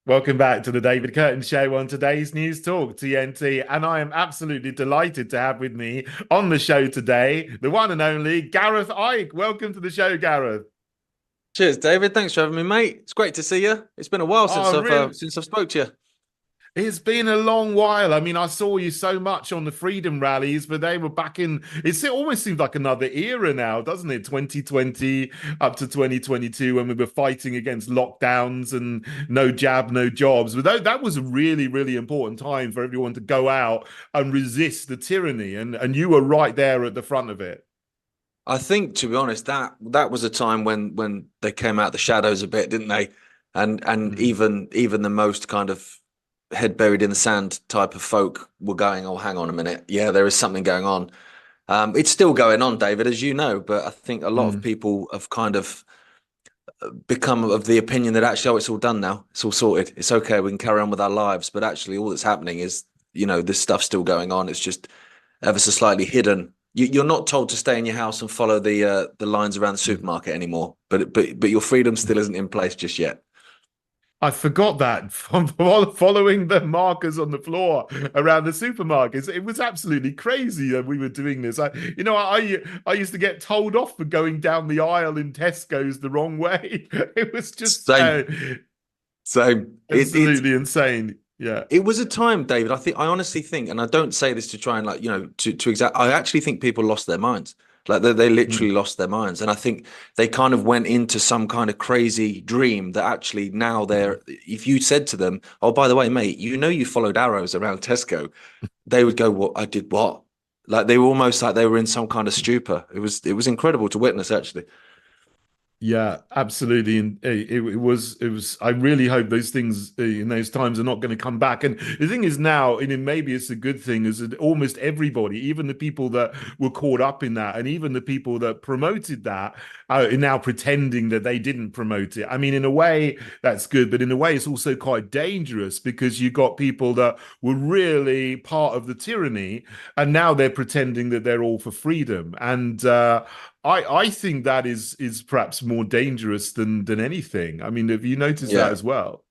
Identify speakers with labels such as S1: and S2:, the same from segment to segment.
S1: Welcome back to the David Kurten Show on today's News Talk TNT. And I am absolutely delighted to have with me on the show today the one and only Gareth Icke. Welcome to the show, Gareth.
S2: Cheers, David. Thanks for having me, mate. It's great to see you. It's been a while since
S1: Oh,
S2: I've
S1: really?
S2: uh, since I've spoke to you.
S1: It's been a long while. I mean, I saw you so much on the freedom rallies, but they were back in. It almost seems like another era now, doesn't it? 2020 up to 2022, when we were fighting against lockdowns and no jab, no jobs. But that was a really, really important time for everyone to go out and resist the tyranny. And you were right there at the front of it.
S2: I think, to be honest, that was a time when they came out the shadows a bit, didn't they? And
S1: Mm.
S2: even the most kind of head buried in the sand type of folk were going, "Oh, hang on a minute, yeah, there is something going on." It's still going on, David, as you know. But I think a lot of
S1: Mm.
S2: people have kind of become of the opinion that actually, oh, it's all done now, it's all sorted, it's okay, we can carry on with our lives. But actually, all that's happening is, this stuff's still going on. It's just ever so slightly hidden. You're not told to stay in your house and follow the lines around the
S1: Mm.
S2: supermarket anymore, but your freedom still isn't in place just yet.
S1: I forgot that from following the markers on the floor around the supermarkets. It was absolutely crazy that we were doing this. I used to get told off for going down the aisle in Tesco's the wrong way. It was just
S2: Same, same.
S1: absolutely insane. Yeah.
S2: It was a time, David. I honestly think, and I don't say this to try and like, to exact. I actually think people lost their minds. Like they literally
S1: Mm.
S2: lost their minds, and I think they kind of went into some kind of crazy dream that actually now they're. If you said to them, "Oh, by the way, mate, you followed arrows around Tesco," they would go, "What? I did what?" Like they were almost like they were in some kind of stupor. It was incredible to witness, actually.
S1: Yeah, absolutely. And it was. I really hope those things in those times are not going to come back. And the thing is now, and maybe it's a good thing, is that almost everybody, even the people that were caught up in that, and even the people that promoted that, are now pretending that they didn't promote it. I mean, in a way, that's good, but in a way, it's also quite dangerous because you got people that were really part of the tyranny, and now they're pretending that they're all for freedom. And I think that is perhaps more dangerous than anything. I mean, have you noticed that
S2: Yeah.
S1: as well?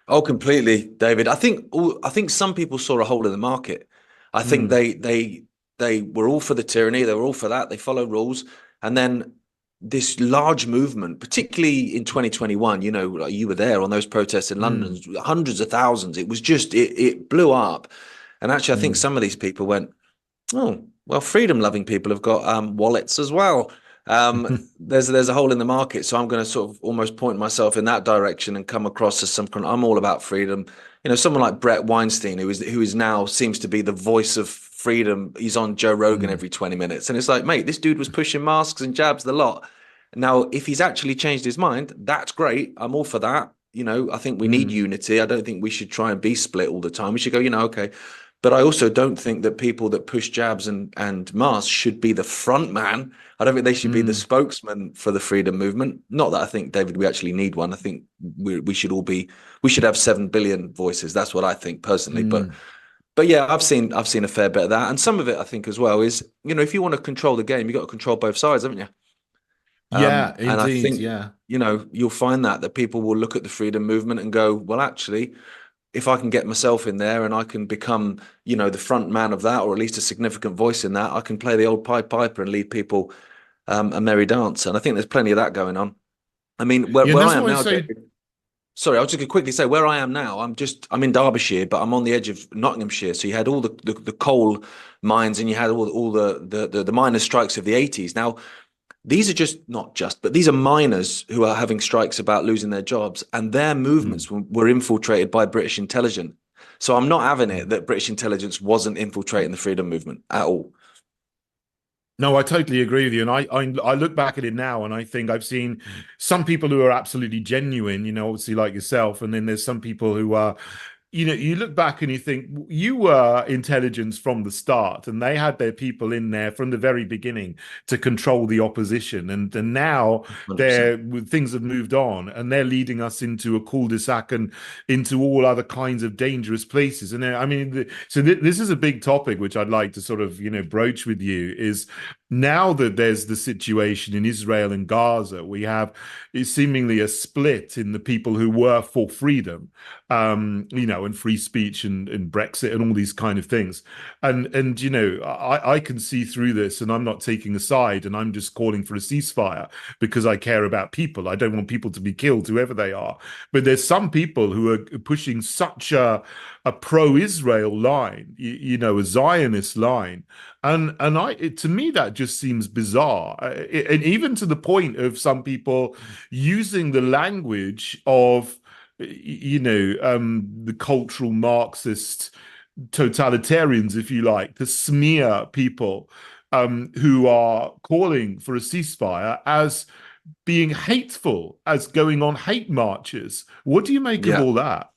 S2: Oh, completely, David. I think some people saw a hole in the market. I think
S1: Mm.
S2: they were all for the tyranny. They were all for that. They follow rules, and then this large movement, particularly in 2021. Like you were there on those protests in London,
S1: Mm.
S2: hundreds of thousands. It was just it blew up, and actually, I think
S1: Mm.
S2: some of these people went, "Oh, well, freedom-loving people have got wallets as well." There's a hole in the market, so I'm going to sort of almost point myself in that direction and come across as some kind. I'm all about freedom. Someone like Brett Weinstein, who is now seems to be the voice of freedom. He's on Joe Rogan
S1: Mm.
S2: every 20 minutes, and it's like, mate, this dude was pushing masks and jabs the lot. Now, if he's actually changed his mind, that's great. I'm all for that. I think we need
S1: Mm.
S2: unity. I don't think we should try and be split all the time. We should go, okay. But I also don't think that people that push jabs and masks should be the front man. I don't think they should be the
S1: Mm.
S2: spokesman for the freedom movement. Not that I think, David, we actually need one. I think we should all be. We should have 7 billion voices. That's what I think personally. But
S1: Mm.
S2: but yeah, I've seen a fair bit of that, and some of it I think as well is, if you want to control the game, you got to control both sides, haven't you?
S1: Yeah,
S2: And I
S1: indeed.
S2: think,
S1: Yeah.
S2: you'll find that people will look at the freedom movement and go, well, actually, if I can get myself in there and I can become, the front man of that, or at least a significant voice in that, I can play the old Pied Piper and lead people a merry dance. And I think there's plenty of that going on. I mean, where,
S1: Yeah, and
S2: where
S1: that's
S2: I am
S1: why I
S2: now,
S1: say.
S2: David. Sorry, I was just going to quickly say where I am now. I'm in Derbyshire, but I'm on the edge of Nottinghamshire. So you had all the coal mines, and you had all the miners' strikes of the 80s. Now these are just not just, but these are miners who are having strikes about losing their jobs, and their
S1: Mm.
S2: movements were infiltrated by British intelligence. So I'm not having it
S1: Mm.
S2: that British intelligence wasn't infiltrating the freedom movement at all.
S1: No, I totally agree with you. And I look back at it now and I think I've seen some people who are absolutely genuine, obviously like yourself. And then there's some people who are, you look back and you think you were intelligence from the start, and they had their people in there from the very beginning to control the opposition. And now
S2: 100%.
S1: things have moved on, and they're leading us into a cul-de-sac and into all other kinds of dangerous places. And I mean, so this is a big topic which I'd like to sort of broach with you. Is now that there's the situation in Israel and Gaza, we have seemingly a split in the people who were for freedom, and free speech and Brexit and all these kind of things. And I can see through this, and I'm not taking a side, and I'm just calling for a ceasefire because I care about people. I don't want people to be killed, whoever they are. But there's some people who are pushing such a pro-Israel line, a Zionist line, to me that just seems bizarre, and even to the point of some people using the language of the cultural Marxist totalitarians, if you like, to smear people who are calling for a ceasefire as being hateful, as going on hate marches. What do you make of
S2: Yeah,
S1: all that?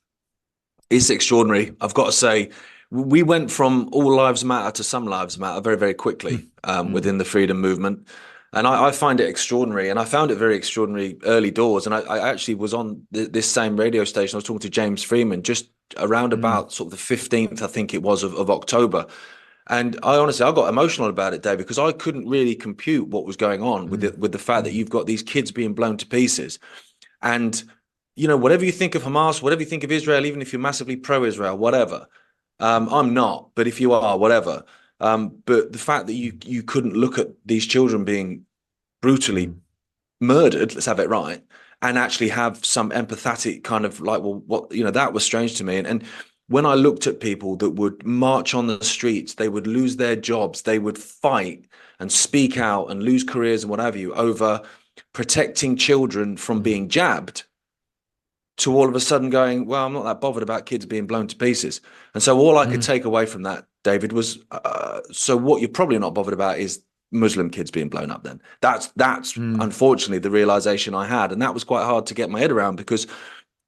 S2: it's extraordinary. I've got to say, we went from all lives matter to some lives matter very, very quickly
S1: Mm,
S2: within the freedom movement. And I find it extraordinary. And I found it very extraordinary early doors. And I actually was on this same radio station. I was talking to James Freeman just around
S1: mm,
S2: about sort of the 15th, I think it was, of October. And I got emotional about it, Dave, because I couldn't really compute what was going on with
S1: mm,
S2: the fact that
S1: mm,
S2: you've got these kids being blown to pieces. And, whatever you think of Hamas, whatever you think of Israel, even if you're massively pro-Israel, whatever, I'm not, but if you are, whatever. But the fact that you couldn't look at these children being brutally
S1: mm,
S2: murdered, let's have it right, and actually have some empathetic kind of like, well, what, that was strange to me. And when I looked at people that would march on the streets, they would lose their jobs, they would fight and speak out and lose careers and what have you over protecting children from
S1: mm,
S2: being jabbed, to all of a sudden going, well, I'm not that bothered about kids being blown to pieces. And so all I could
S1: mm,
S2: take away from that, David, was so what you're probably not bothered about is Muslim kids being blown up. Then that's
S1: mm,
S2: unfortunately the realization I had, and that was quite hard to get my head around because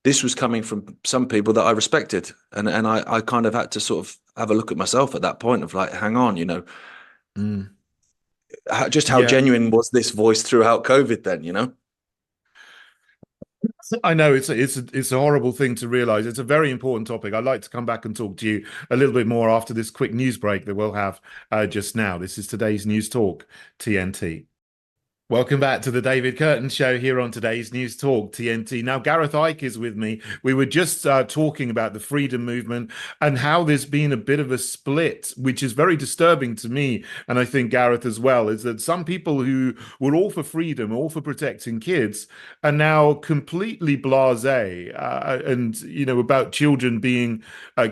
S2: this was coming from some people that I respected, and I kind of had to sort of have a look at myself at that point of like, hang on,
S1: mm.
S2: just how
S1: Yeah.
S2: genuine was this voice throughout COVID? Then.
S1: I know it's a horrible thing to realize. It's a very important topic. I'd like to come back and talk to you a little bit more after this quick news break that we'll have just now. This is today's News Talk, TNT. Welcome back to the David Kurten Show here on today's News Talk TNT. Now, Gareth Icke is with me. We were just talking about the freedom movement and how there's been a bit of a split, which is very disturbing to me. And I think Gareth as well, is that some people who were all for freedom, all for protecting kids, are now completely blasé about children being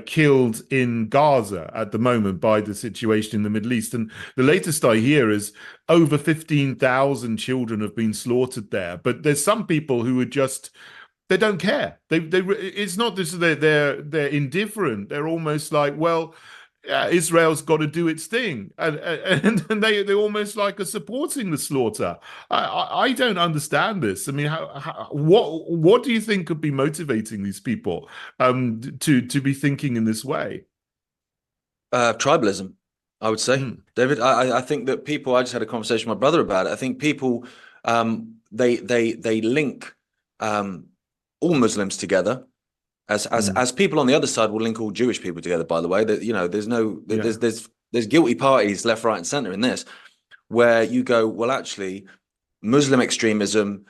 S1: killed in Gaza at the moment by the situation in the Middle East. And the latest I hear is over 15,000 children have been slaughtered there. But there's some people who are just they don't care. It's not just they're indifferent. They're almost like, well, yeah, Israel's got to do its thing, and they almost like are supporting the slaughter. I don't understand this. I mean, what do you think could be motivating these people to be thinking in this way?
S2: Tribalism, I would say,
S1: Mm,
S2: David. I think that people. I just had a conversation with my brother about it. I think people, they link all Muslims together,
S1: mm,
S2: as people on the other side will link all Jewish people together. By the way, that there's no
S1: yeah.
S2: there's guilty parties left, right, and center in this, where you go, well, actually, Muslim extremism,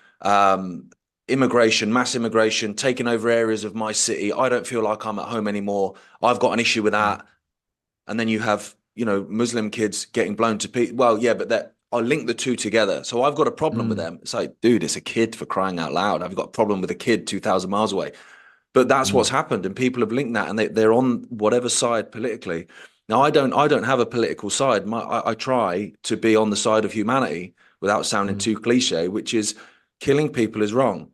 S2: immigration, mass immigration, taking over areas of my city. I don't feel like I'm at home anymore. I've got an issue with
S1: Mm,
S2: that. And then you have Muslim kids getting blown to pieces. Well, yeah, but that I link the two together. So I've got a problem with
S1: mm,
S2: them. It's like, dude, it's a kid, for crying out loud. I've got a problem with a kid 2,000 miles away. But that's what's
S1: mm,
S2: happened, and people have linked that, and they're on whatever side politically. Now, I don't have a political side. I try to be on the side of humanity without sounding
S1: mm,
S2: too cliche, which is killing people is wrong.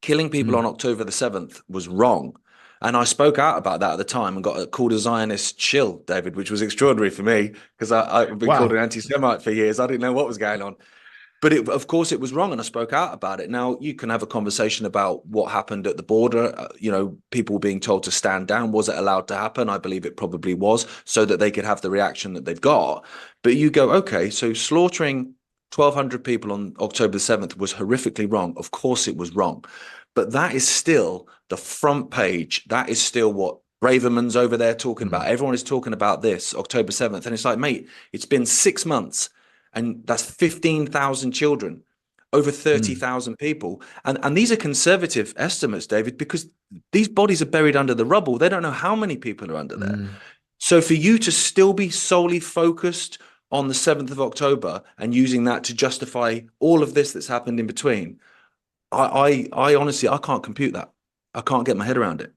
S2: Killing people on
S1: mm.
S2: October the 7th was wrong. And I spoke out about that at the time and got called a Zionist shill, David, which was extraordinary for me because I've been called an
S1: Wow.
S2: anti-Semite for years. I didn't know what was going on. But of course, it was wrong, and I spoke out about it. Now, you can have a conversation about what happened at the border. People being told to stand down. Was it allowed to happen? I believe it probably was, so that they could have the reaction that they've got. But you go, okay, so slaughtering 1,200 people on October the 7th was horrifically wrong. Of course, it was wrong. But that is still the front page. That is still what Braverman's over there talking about.
S1: Mm,
S2: Everyone is talking about this October 7th. And it's like, mate, it's been 6 months and that's 15,000 children, over
S1: mm,
S2: 30,000 people. And these are conservative estimates, David, because these bodies are buried under the rubble. They don't know how many people are under there.
S1: mm.
S2: So for you to still be solely focused on the 7th of October and using that to justify all of this that's happened in between, I honestly, I can't compute that. I can't get my head around it.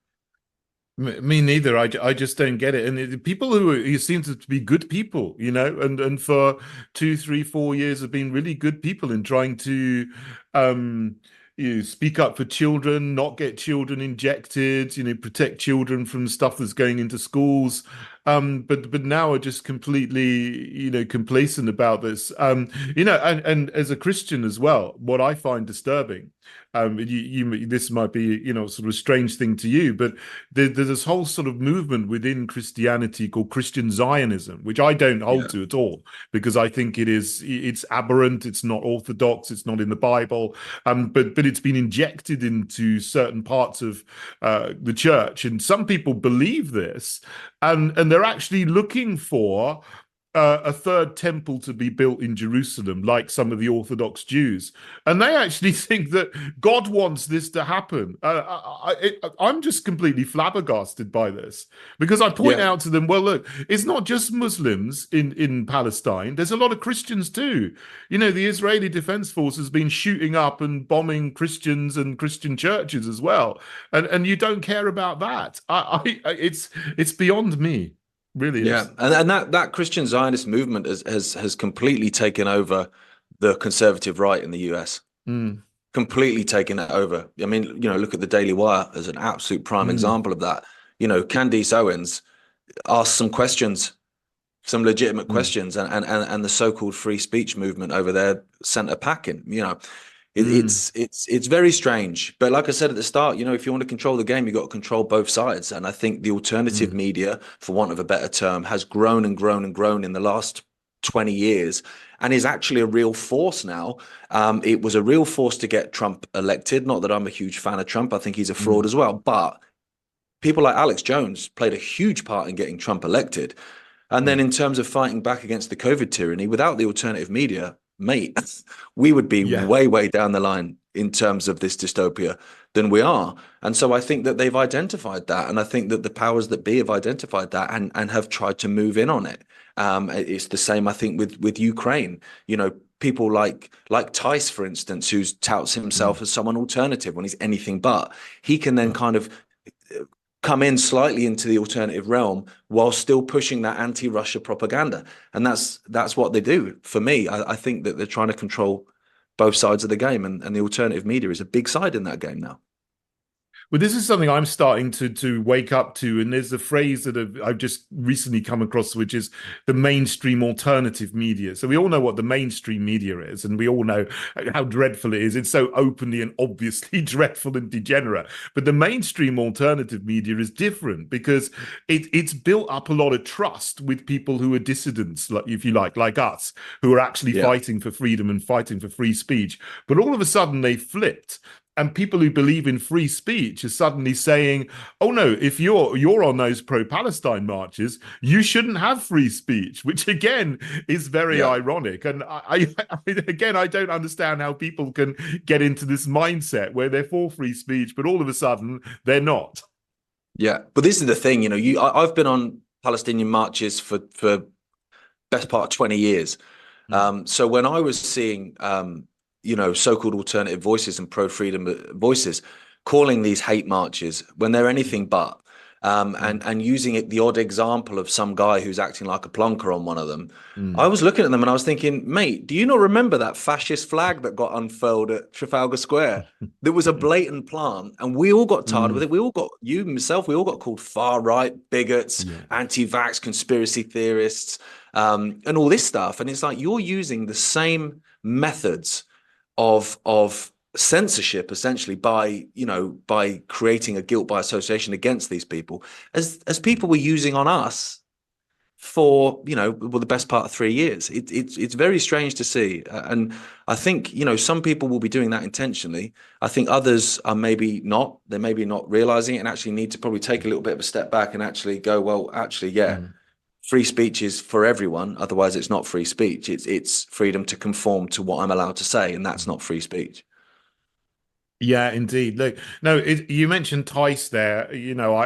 S1: Me neither. I just don't get it. And people who seem to be good people, and for 2, 3, 4 years have been really good people in trying to um, speak up for children, not get children injected, protect children from stuff that's going into schools. But now are just completely, complacent about this. And as a Christian as well, what I find disturbing, this might be, sort of a strange thing to you, but there's this whole sort of movement within Christianity called Christian Zionism, which I don't hold
S2: Yeah.
S1: to at all because I think it's aberrant, it's not orthodox, it's not in the Bible, but it's been injected into certain parts of the church, and some people believe this, and they're actually looking for a third temple to be built in Jerusalem, like some of the Orthodox Jews. And they actually think that God wants this to happen. I'm just completely flabbergasted by this because I point
S2: Yeah.
S1: out to them, well, look, it's not just Muslims in Palestine. There's a lot of Christians too. The Israeli Defense Force has been shooting up and bombing Christians and Christian churches as well. And you don't care about that. It's beyond me. Really
S2: Yeah,
S1: is.
S2: and that Christian Zionist movement has completely taken over the conservative right in the US.
S1: Mm,
S2: Completely taken it over. I mean, look at the Daily Wire as an absolute prime
S1: mm,
S2: example of that. Candice Owens asked some questions, some legitimate
S1: mm,
S2: questions, and the so-called free speech movement over there sent a packing.
S1: mm,
S2: It's very strange. But like I said at the start, if you want to control the game, you've got to control both sides. And I think the alternative
S1: mm,
S2: media, for want of a better term, has grown and grown and grown in the last 20 years and is actually a real force now. It was a real force to get Trump elected. Not that I'm a huge fan of Trump. I think he's a fraud
S1: mm,
S2: as well. But people like Alex Jones played a huge part in getting Trump elected. And then
S1: mm.
S2: in terms of fighting back against the COVID tyranny, without the alternative media, mate, we would be
S1: Yeah.
S2: way, way down the line in terms of this dystopia than we are. And so I think that they've identified that. And I think that the powers that be have identified that and have tried to move in on it. It's the same, I think, with Ukraine. People like Tice, for instance, who touts himself
S1: Mm.
S2: as someone alternative when he's anything but. He can then
S1: Uh,
S2: kind of come in slightly into the alternative realm while still pushing that anti-Russia propaganda. And that's what they do. For me, I think that they're trying to control both sides of the game, and the alternative media is a big side in that game now.
S1: Well, this is something I'm starting to wake up to, and there's a phrase that I've just recently come across, which is the mainstream alternative media. So we all know what the mainstream media is, and we all know how dreadful it is. It's so openly and obviously dreadful and degenerate. But the mainstream alternative media is different because it's built up a lot of trust with people who are dissidents, like if you like us, who are actually
S2: Yeah,
S1: fighting for freedom and fighting for free speech. But all of a sudden they flipped, and people who believe in free speech are suddenly saying, "Oh no, if you're on those pro-Palestine marches, you shouldn't have free speech," which again is very
S2: yeah,
S1: ironic. And again, I don't understand how people can get into this mindset where they're for free speech, but all of a sudden they're not.
S2: yeah. But this is the thing, I've been on Palestinian marches for best part of 20 years.
S1: Mm,
S2: So when I was seeing, so-called alternative voices and pro-freedom voices calling these hate marches when they're anything but,
S1: mm,
S2: and using the odd example of some guy who's acting like a plonker on one of them, I
S1: mm,
S2: was looking at them and I was thinking, mate, do you not remember that fascist flag that got unfurled at Trafalgar Square? There was a blatant plant, and we all got tired with
S1: mm,
S2: it. We all got, you, myself, we all got called far right, bigots,
S1: yeah.
S2: anti-vax, conspiracy theorists, and all this stuff. And it's like you're using the same methods of censorship essentially by creating a guilt by association against these people as people were using on us for well, the best part of 3 years. It's very strange to see, and I think some people will be doing that intentionally. I think others are maybe not. They're maybe not realizing it and actually need to probably take a little bit of a step back and actually go, well, actually, yeah,
S1: Mm.
S2: free speech is for everyone. Otherwise, it's not free speech. It's freedom to conform to what I'm allowed to say, and that's not free speech.
S1: Yeah, indeed. Look, no, you mentioned Tice there.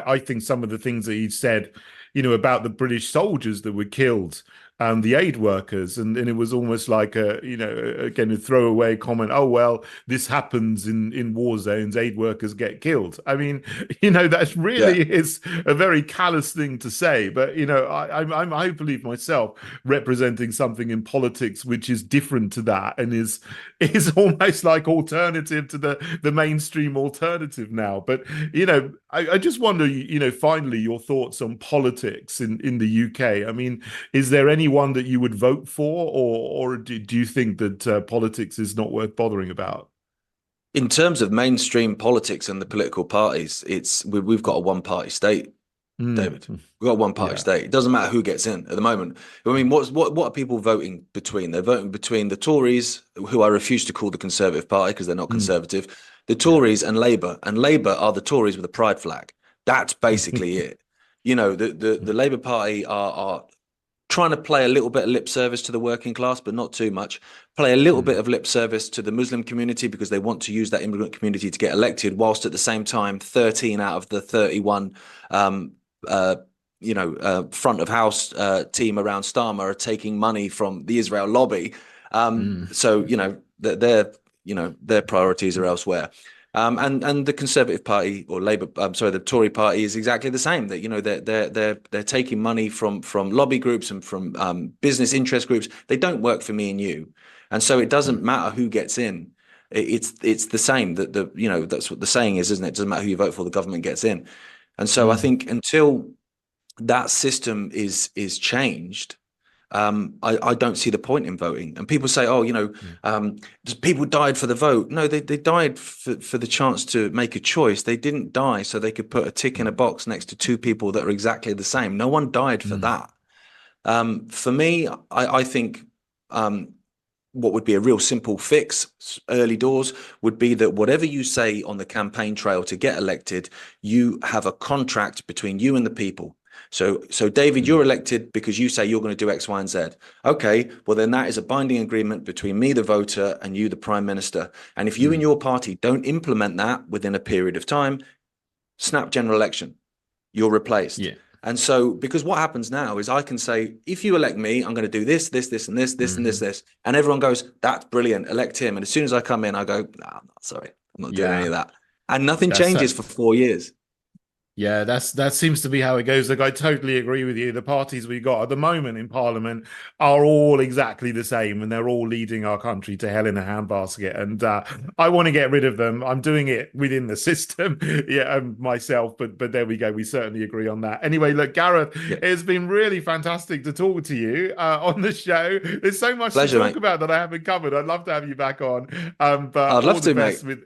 S1: I think some of the things that he said, about the British soldiers that were killed, the aid workers, and it was almost like again, a throwaway comment. Oh well, this happens in war zones. Aid workers get killed. I mean, that
S2: Yeah.
S1: really is a very callous thing to say. But I believe myself representing something in politics which is different to that and is almost like alternative to the mainstream alternative now. But I just wonder, finally, your thoughts on politics in the UK. I mean, is there anyone that you would vote for, or do you think that politics is not worth bothering about?
S2: In terms of mainstream politics and the political parties, we've got a one-party state,
S1: Mm,
S2: David. We've got a one-party
S1: yeah.
S2: state. It doesn't matter who gets in at the moment. I mean, what are people voting between? They're voting between the Tories, who I refuse to call the Conservative Party because they're not
S1: Mm,
S2: conservative, the
S1: yeah.
S2: Tories and Labour are the Tories with a pride flag. That's basically it. The Labour Party are trying to play a little bit of lip service to the working class, but not too much. Play a little
S1: Mm,
S2: bit of lip service to the Muslim community because they want to use that immigrant community to get elected, whilst at the same time, 13 out of the 31 um, uh, front of house team around Starmer are taking money from the Israel lobby.
S1: mm,
S2: So their priorities are elsewhere. And the Conservative Party or Labour, I'm sorry, the Tory Party is exactly the same. That they're taking money from lobby groups and from business interest groups. They don't work for me and you, and so it doesn't
S1: mm,
S2: matter who gets in. It's the same. That that's what the saying is, isn't it? It doesn't matter who you vote for, the government gets in. And so I
S1: mm,
S2: think until that system is changed, I don't see the point in voting. And people say, oh,
S1: mm,
S2: people died for the vote. No, they died for the chance to make a choice. They didn't die so they could put a tick in a
S1: mm,
S2: box next to two people that are exactly the same. No one died for
S1: mm,
S2: that. For me, I think what would be a real simple fix early doors would be that whatever you say on the campaign trail to get elected, you have a contract between you and the people. So David,
S1: mm,
S2: you're elected because you say you're going to do X, Y, and Z. Okay, well then that is a binding agreement between me, the voter, and you, the prime minister. And if you and
S1: mm.
S2: your party don't implement that within a period of time, snap general election, you're replaced.
S1: Yeah.
S2: And so, because what happens now is I can say, if you elect me, I'm going to do this, this, this, and this, this, and this,
S1: Hmm.
S2: this. And everyone goes, that's brilliant, elect him. And as soon as I come in, I go, nah, I'm not sorry, I'm not doing any
S1: Yeah.
S2: of that. And nothing
S1: That's
S2: changes for 4 years.
S1: Yeah, that seems to be how it goes. Look, I totally agree with you. The parties we got at the moment in Parliament are all exactly the same, and they're all leading our country to hell in a handbasket. And I want to get rid of them. I'm doing it within the system, yeah, myself. But there we go. We certainly agree on that. Anyway, look, Gareth,
S2: Yeah.
S1: it's been really fantastic to talk to you on the show. There's so much to
S2: Pleasure,
S1: talk
S2: mate.
S1: about that I haven't covered. I'd love to have you back on. But
S2: I'd
S1: all
S2: love
S1: the
S2: to, mate.
S1: best with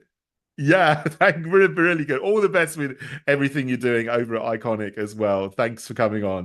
S1: yeah, thank really, really good. All the best with everything you're doing over at Iconic as well. Thanks for coming on.